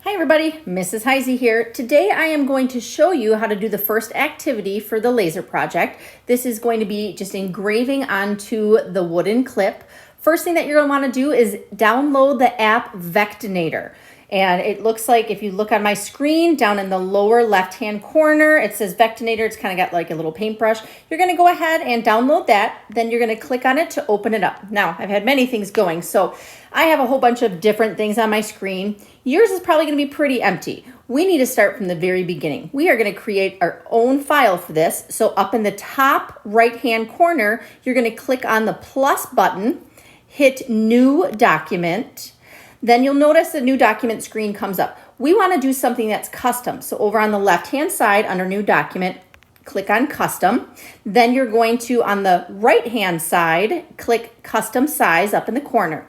Hi everybody, Mrs. Heisey here. Today I am going to show you how to do the first activity for the laser project. This is going to be just engraving onto the wooden clip. First thing that you're going to want to do is download the app Vectinator. And it looks like if you look on my screen down in the lower left hand corner, it says Vectinator. It's kind of got like a little paintbrush. You're going to go ahead and download that. Then you're going to click on it to open it up. Now, I've had many things going, so I have a whole bunch of different things on my screen. Yours is probably going to be pretty empty. We need to start from the very beginning. We are going to create our own file for this. So up in the top right hand corner, you're going to click on the plus button, hit New Document. Then you'll notice the new document screen comes up. We want to do something that's custom. So over on the left-hand side under New Document, click on Custom. Then you're going to, on the right-hand side, click Custom Size up in the corner.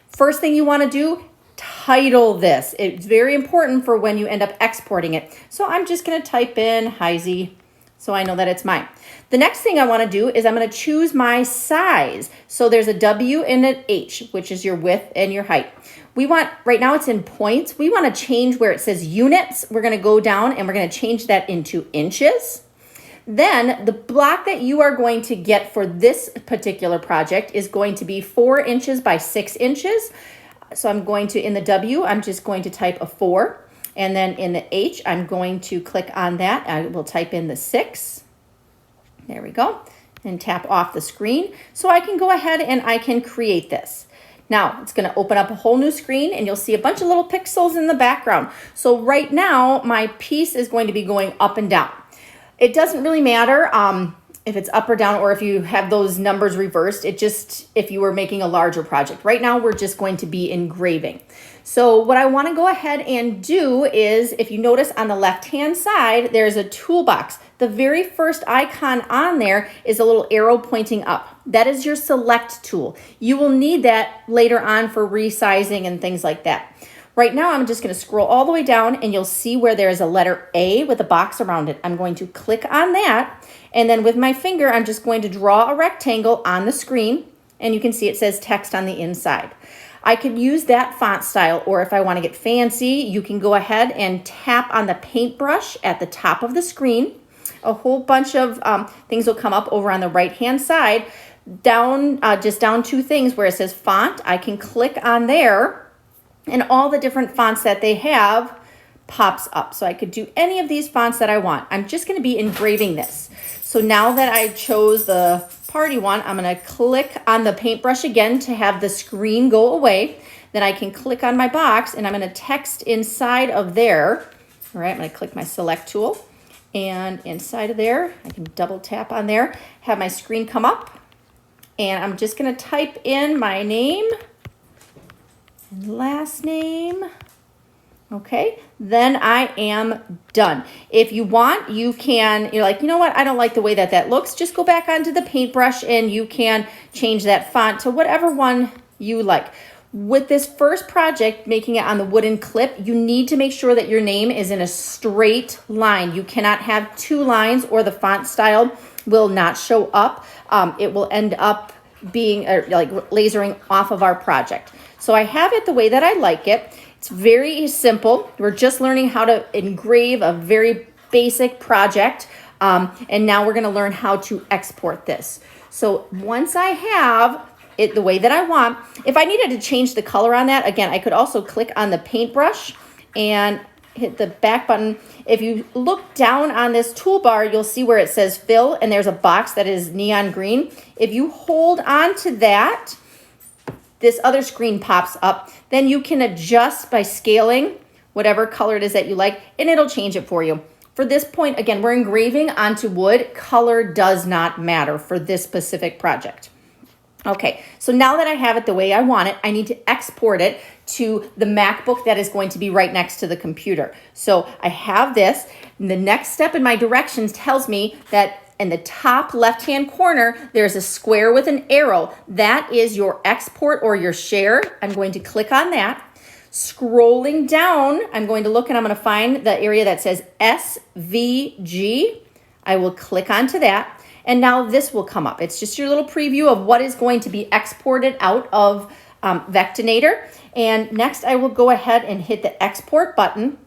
First thing you want to do, title this. It's very important for when you end up exporting it. So I'm just going to type in Heisey so I know that it's mine. The next thing I want to do is I'm going to choose my size. So there's a W and an H, which is your width and your height. We want, right now it's in points. We want to change where it says units. We're going to go down and we're going to change that into inches. Then the block that you are going to get for this particular project is going to be 4 inches by 6 inches. So I'm going to, in the W, I'm just going to type a 4. And then in the H, I'm going to click on that. I will type in the 6. There we go. And tap off the screen. So I can go ahead and I can create this. Now, it's going to open up a whole new screen and you'll see a bunch of little pixels in the background. So right now, my piece is going to be going up and down. It doesn't really matter if it's up or down or if you have those numbers reversed. It just, if you were making a larger project. Right now, we're just going to be engraving. So what I want to go ahead and do is, if you notice on the left-hand side, there's a toolbox. The very first icon on there is a little arrow pointing up. That is your select tool. You will need that later on for resizing and things like that. Right now, I'm just going to scroll all the way down and you'll see where there is a letter A with a box around it. I'm going to click on that. And then with my finger, I'm just going to draw a rectangle on the screen. And you can see it says text on the inside. I could use that font style, or if I want to get fancy, you can go ahead and tap on the paintbrush at the top of the screen. A whole bunch of things will come up over on the right-hand side. Down, just down 2 things where it says font, I can click on there, and all the different fonts that they have pops up. So I could do any of these fonts that I want. I'm just going to be engraving this. So now that I chose the party one, I'm going to click on the paintbrush again to have the screen go away. Then I can click on my box and I'm going to text inside of there. All right, I'm going to click my select tool, and inside of there, I can double tap on there, have my screen come up, and I'm just going to type in my name and last name. Okay, then I am done. If you want, you can, you're like, you know what, I don't like the way that looks. Just go back onto the paintbrush and you can change that font to whatever one you like. With this first project, making it on the wooden clip, you need to make sure that your name is in a straight line. You cannot have 2 lines or the font style will not show up. It will end up being like lasering off of our project. So I have it the way that I like it. It's very simple. We're just learning how to engrave a very basic project. And now we're going to learn how to export this. So once I have it the way that I want, if I needed to change the color on that, again, I could also click on the paintbrush and hit the back button. If you look down on this toolbar, you'll see where it says fill, and there's a box that is neon green. If you hold on to that, this other screen pops up. Then you can adjust by scaling whatever color it is that you like, and it'll change it for you. For this point, again, we're engraving onto wood. Color does not matter for this specific project. Okay, so now that I have it the way I want it, I need to export it to the MacBook that is going to be right next to the computer. So I have this, and the next step in my directions tells me that in the top left-hand corner, there's a square with an arrow. That is your export or your share. I'm going to click on that. Scrolling down, I'm going to look and I'm going to find the area that says SVG. I will click onto that. And now this will come up. It's just your little preview of what is going to be exported out of Vectinator. And next I will go ahead and hit the export button.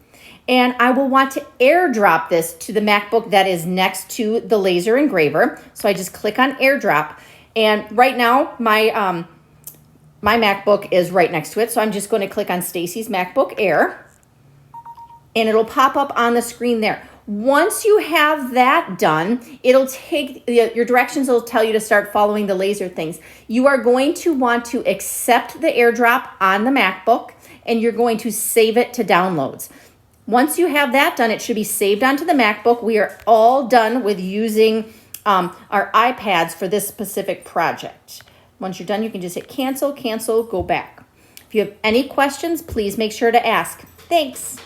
And I will want to airdrop this to the MacBook that is next to the laser engraver. So I just click on airdrop. And right now my MacBook is right next to it. So I'm just going to click on Stacy's MacBook Air. And it'll pop up on the screen there. Once you have that done, it'll take your directions will tell you to start following the laser things. You are going to want to accept the airdrop on the MacBook, and you're going to save it to downloads. Once you have that done, it should be saved onto the MacBook. We are all done with using our iPads for this specific project. Once you're done, you can just hit cancel, cancel, go back. If you have any questions, please make sure to ask. Thanks.